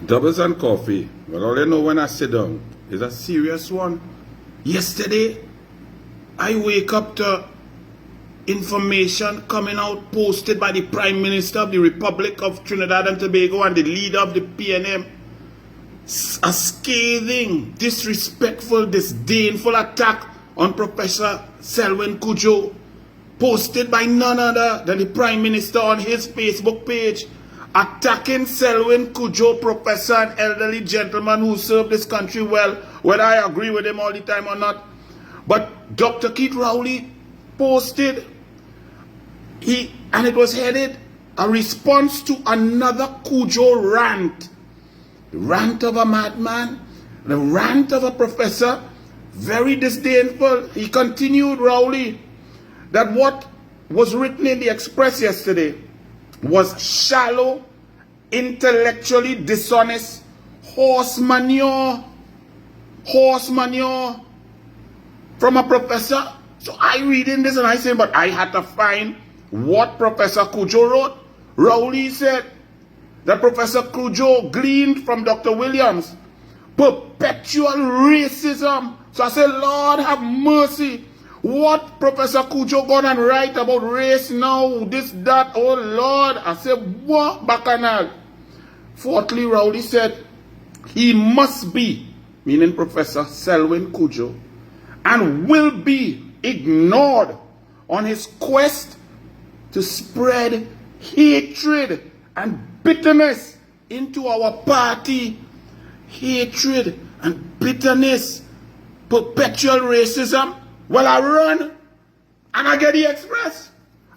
Doubles and coffee. Well, all you know when I sit down is a serious one. Yesterday, I wake up to information coming out posted by the Prime Minister of the Republic of Trinidad and Tobago and the leader of the PNM. A scathing, disrespectful, disdainful attack on Professor Selwyn CUDJOE, posted by none other than the Prime Minister on his Facebook page, attacking Selwyn CUDJOE, professor and elderly gentleman who served this country well, whether I agree with him all the time or not. But Dr. Keith Rowley posted, and it was headed, a response to another CUDJOE rant. The rant of a madman, the rant of a professor, very disdainful. He continued, Rowley, that what was written in the Express yesterday was shallow, intellectually dishonest, horse manure from a professor. So I reading this and I say, but I had to find what Professor CUDJOE wrote. Rowley said that Professor CUDJOE gleaned from Dr. Williams perpetual racism. So I said, Lord have mercy. What Professor CUDJOE got and write about race now, this, that, oh Lord. I said, what bacchanal? Fourthly, Rowley said, he must be, meaning Professor Selwyn CUDJOE, and will be ignored on his quest to spread hatred and bitterness into our party. Hatred and bitterness, perpetual racism. Well, I run and I get the Express.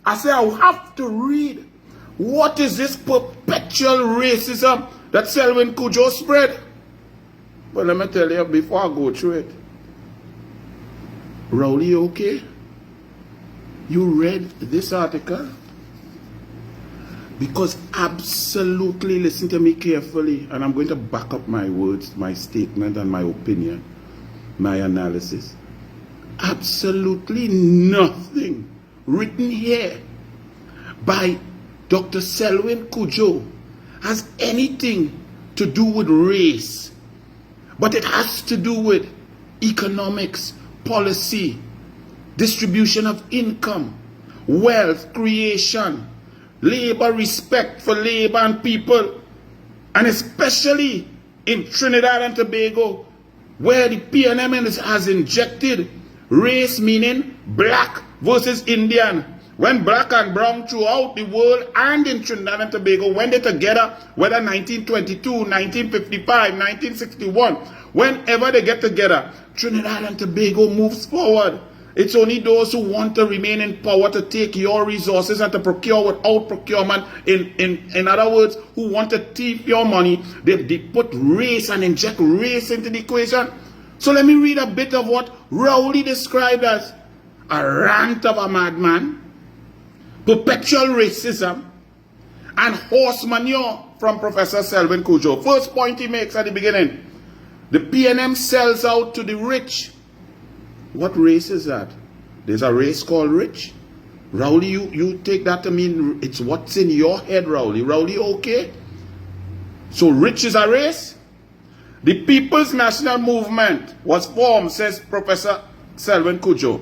I say I have to read. What is this perpetual racism that Selwyn CUDJOE spread? But let me tell you before I go through it. Rowley, okay? You read this article? Because absolutely, listen to me carefully, and I'm going to back up my words, my statement, and my opinion, my analysis. Absolutely nothing written here by Dr. Selwyn CUDJOE has anything to do with race, but it has to do with economics, policy, distribution of income, wealth creation, labor, respect for labor and people, and especially in Trinidad and Tobago, where the PNM has injected race, meaning black versus Indian. When black and brown throughout the world and in Trinidad and Tobago, when they're together, whether 1922, 1955, 1961, whenever they get together, Trinidad and Tobago moves forward. It's only those who want to remain in power to take your resources and to procure without procurement. In other words, who want to thief your money. They put race and inject race into the equation. So let me read a bit of what Rowley described as a rant of a madman, perpetual racism, and horse manure from Professor Selwyn CUDJOE. First point he makes at the beginning, the PNM sells out to the rich. What race is that? There's a race called rich. Rowley, you take that to mean it's what's in your head, Rowley. Rowley, okay? So rich is a race? The People's National Movement was formed, says Professor Selwyn CUDJOE,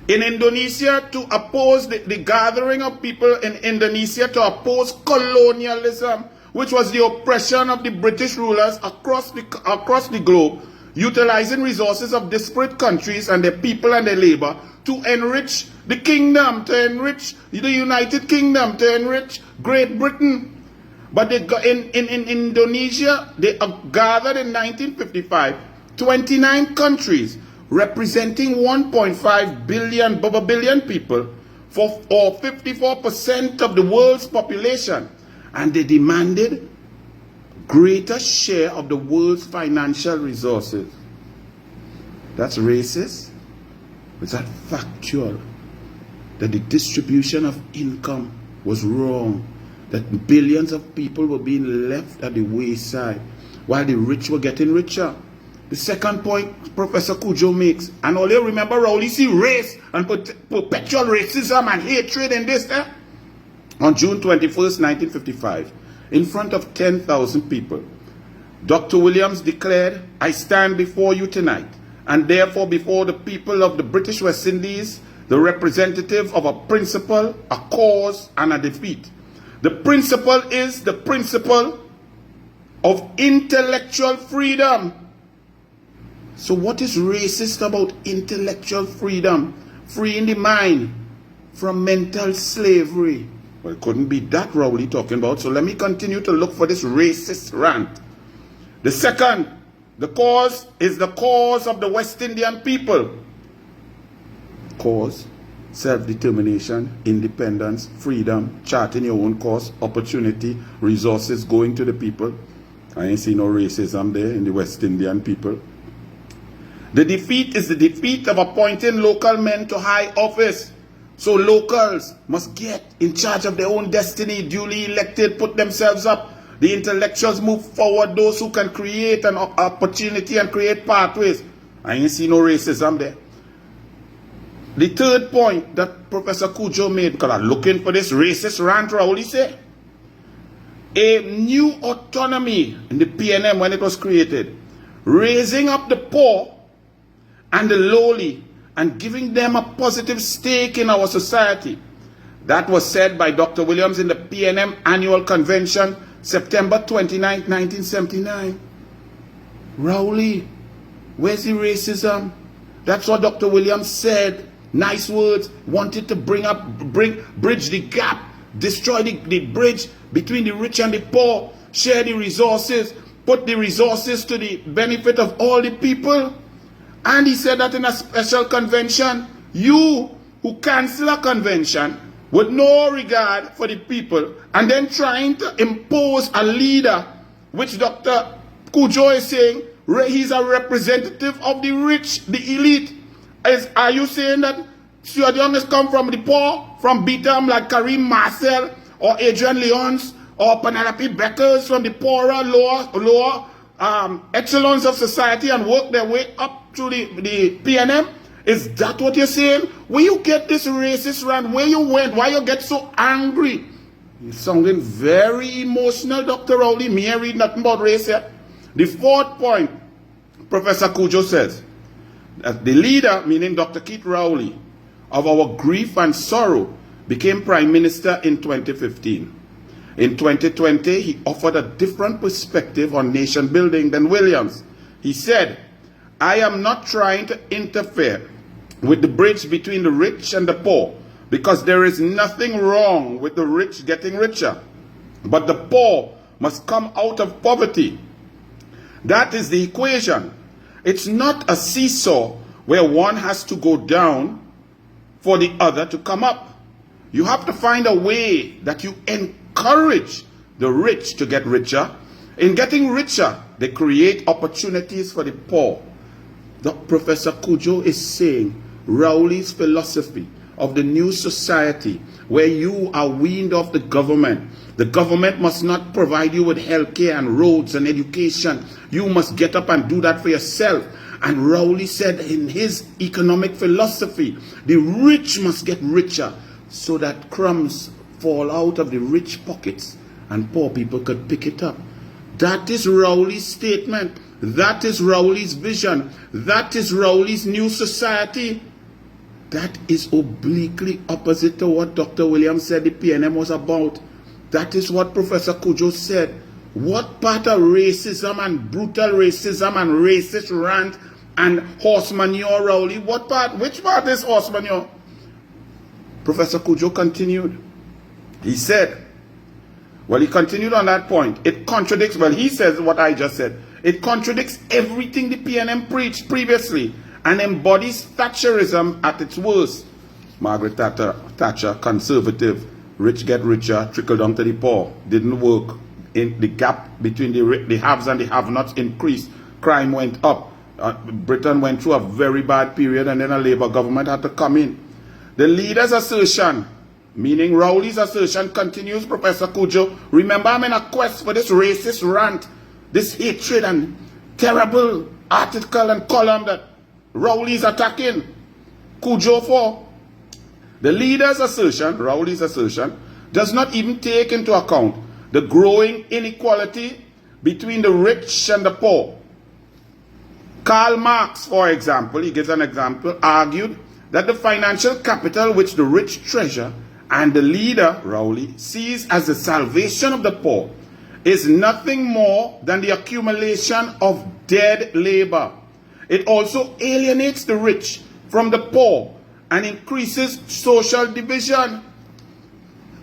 in Indonesia to oppose the gathering of people in Indonesia to oppose colonialism, which was the oppression of the British rulers across the globe, utilizing resources of disparate countries and their people and their labor to enrich the kingdom, to enrich the United Kingdom, to enrich Great Britain. But in Indonesia, they gathered in 1955, 29 countries representing 1.5 billion people, or 54% of the world's population, and they demanded greater share of the world's financial resources. That's racist? Is that factual? That the distribution of income was wrong, that billions of people were being left at the wayside while the rich were getting richer. The second point Professor CUDJOE makes, and all you remember, Rowley, see race and perpetual racism and hatred in this. On June 21st, 1955, in front of 10,000 people. Dr. Williams declared, "I stand before you tonight, and therefore before the people of the British West Indies, the representative of a principle, a cause, and a defeat. The principle is the principle of intellectual freedom." So what is racist about intellectual freedom? Freeing the mind from mental slavery. Well, it couldn't be that Rowley talking about, so let me continue to look for this racist rant. The second, the cause is the cause of the West Indian people. Cause, self-determination, independence, freedom, charting your own course, opportunity, resources going to the people. I ain't see no racism there in the West Indian people. The defeat is the defeat of appointing local men to high office. So locals must get in charge of their own destiny, duly elected, put themselves up. The intellectuals move forward, those who can create an opportunity and create pathways. I ain't see no racism there. The third point that Professor CUDJOE made, because I'm looking for this racist rant, Rowley said, a new autonomy in the PNM when it was created, raising up the poor and the lowly and giving them a positive stake in our society. That was said by Dr. Williams in the PNM Annual Convention, September 29, 1979. Rowley, where's the racism? That's what Dr. Williams said. Nice words, wanted to bridge the gap, destroy the bridge between the rich and the poor, share the resources, put the resources to the benefit of all the people. And he said that in a special convention, you who cancel a convention with no regard for the people and then trying to impose a leader, which Dr. CUDJOE is saying he's a representative of the rich, the elite. Are you saying that Stuart Young has come from the poor, from Beetham like Kareem Marcel or Adrian Leons or Penelope Beckers from the poorer, lower echelons of society and work their way up through the PNM? Is that what you're saying? Where you get this racist rant? Where you went? Why you get so angry? You're sounding very emotional, Dr. Rowley. Me ain't read nothing about race yet. The fourth point, Professor CUDJOE says, that the leader, meaning Dr. Keith Rowley, of our grief and sorrow, became Prime Minister in 2015. In 2020, he offered a different perspective on nation building than Williams. He said, "I am not trying to interfere with the bridge between the rich and the poor, because there is nothing wrong with the rich getting richer. But the poor must come out of poverty. That is the equation. It's not a seesaw where one has to go down for the other to come up. You have to find a way that you encourage the rich to get richer. In getting richer, they create opportunities for the poor." Professor CUDJOE is saying Rowley's philosophy of the new society where you are weaned off the government. The government must not provide you with healthcare and roads and education. You must get up and do that for yourself. And Rowley said in his economic philosophy, the rich must get richer so that crumbs fall out of the rich pockets and poor people could pick it up. That is Rowley's statement. That is Rowley's vision. That is Rowley's new society. That is obliquely opposite to what Dr. Williams said the PNM was about. That is what Professor CUDJOE said. What part of racism and brutal racism and racist rant and horse manure, Rowley? What part? Which part is horse manure? Professor CUDJOE continued. He said, well, he continued on that point. It contradicts, well, he says what I just said. It contradicts everything the PNM preached previously and embodies Thatcherism at its worst. Margaret Thatcher, conservative, rich get richer, trickle down to the poor. Didn't work. In the gap between the haves and the have-nots increased. Crime went up. Britain went through a very bad period, and then a Labour government had to come in. The leader's assertion, meaning Rowley's assertion, continues, Professor CUDJOE. Remember, I'm in a quest for this racist rant, this hatred and terrible article and column that Rowley's attacking CUDJOE for. The leader's assertion, Rowley's assertion, does not even take into account the growing inequality between the rich and the poor. Karl Marx, for example, he gives an example, argued that the financial capital which the rich treasure and the leader, Rowley, sees as the salvation of the poor is nothing more than the accumulation of dead labor. It also alienates the rich from the poor and increases social division.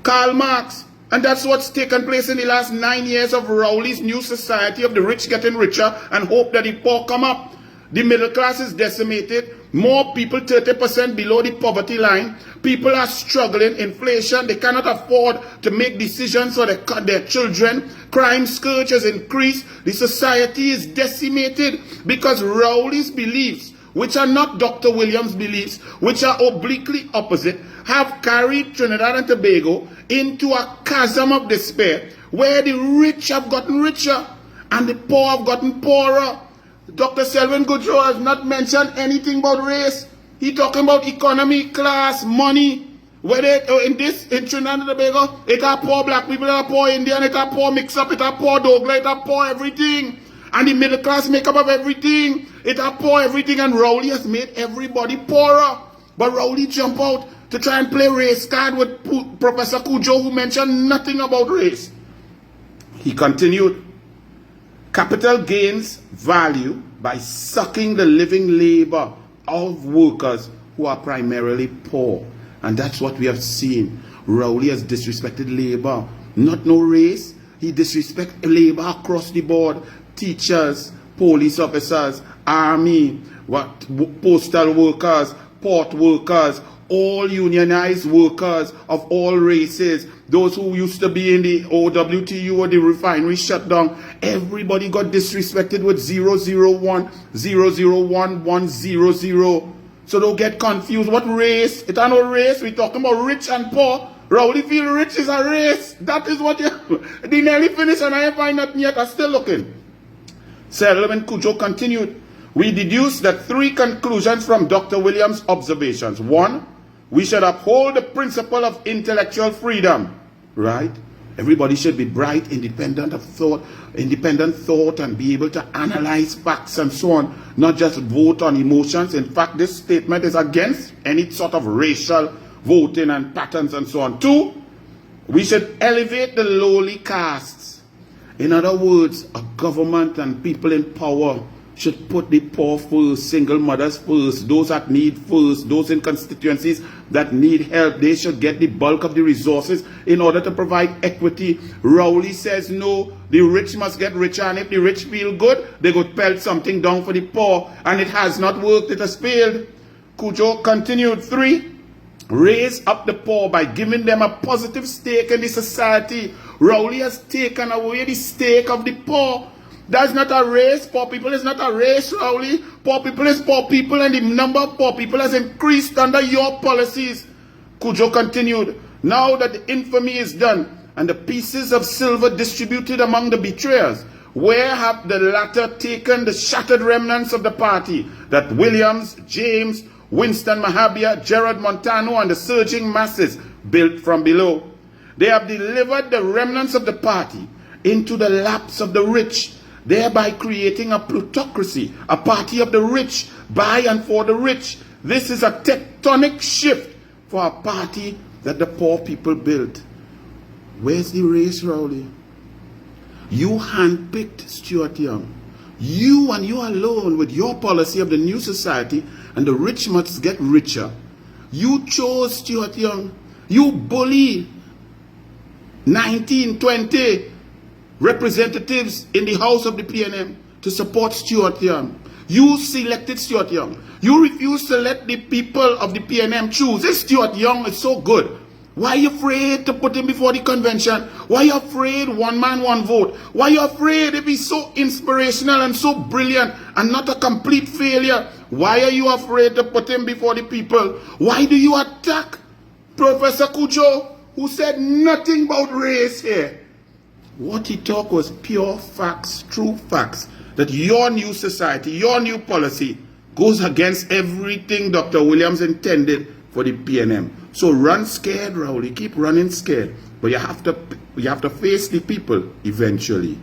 Karl Marx. And that's what's taken place in the last 9 years of Rowley's new society of the rich getting richer and hope that the poor come up. The middle class is decimated. More people, 30% below the poverty line. People are struggling. Inflation. They cannot afford to make decisions for their children. Crime scourge has increased. The society is decimated because Rowley's beliefs, which are not Dr. Williams' beliefs, which are obliquely opposite, have carried Trinidad and Tobago into a chasm of despair where the rich have gotten richer and the poor have gotten poorer. Dr. Selwyn CUDJOE has not mentioned anything about race. He talking about economy, class, money. Whether in Trinidad and Tobago, it are poor black people, it are poor Indian, it are poor mix up, it are poor Douglas, it are poor everything. And the middle class make up of everything. It are poor everything, and Rowley has made everybody poorer. But Rowley jump out to try and play race card with Professor CUDJOE, who mentioned nothing about race. He continued, capital gains value by sucking the living labor of workers who are primarily poor. And that's what we have seen. Rowley has disrespected labor. Not no race. He disrespects labor across the board. Teachers, police officers, army, postal workers, port workers, all unionized workers of all races, those who used to be in the OWTU or the refinery shut down, everybody got disrespected with 001, 001, 100. So don't get confused. What race? It ain't no race. We're talking about rich and poor. Rowley feel rich is a race. That is what you... They nearly finished and I ain't find nothing yet. I'm still looking. Selwyn CUDJOE continued, we deduce that 3 conclusions from Dr. Williams' observations. 1, we should uphold the principle of intellectual freedom, right? Everybody should be bright, independent thought, and be able to analyze facts and so on, not just vote on emotions. In fact, this statement is against any sort of racial voting and patterns and so on. 2, we should elevate the lowly castes. In other words, a government and people in power should put the poor first, single mothers first, those that need first, those in constituencies that need help. They should get the bulk of the resources in order to provide equity. Rowley says no, the rich must get richer, and if the rich feel good, they go pelt something down for the poor, and it has not worked, it has failed. CUDJOE continued, 3, raise up the poor by giving them a positive stake in the society. Rowley has taken away the stake of the poor. That's not a race. Poor people is not a race, Rowley. Poor people is poor people, and the number of poor people has increased under your policies. CUDJOE continued, now that the infamy is done and the pieces of silver distributed among the betrayers, where have the latter taken the shattered remnants of the party that Williams, James, Winston Mahabia, Gerard Montano, and the surging masses built from below? They have delivered the remnants of the party into the laps of the rich, thereby creating a plutocracy, a party of the rich, by and for the rich. This is a tectonic shift for a party that the poor people built. Where's the race, Rowley? You handpicked Stuart Young. You and you alone, with your policy of the new society and the rich must get richer. You chose Stuart Young. You bully 19, 20 representatives in the House of the PNM to support Stuart Young. You selected Stuart Young. You refused to let the people of the PNM choose. If Stuart Young is so good, why are you afraid to put him before the convention? Why are you afraid one man, one vote? Why are you afraid if he's so inspirational and so brilliant and not a complete failure? Why are you afraid to put him before the people? Why do you attack Professor CUDJOE, who said nothing about race here? What he talked was pure facts, true facts, that your new society, your new policy goes against everything Dr. Williams intended for the PNM. So run scared, Rowley. Keep running scared. But you have to You have to face the people eventually.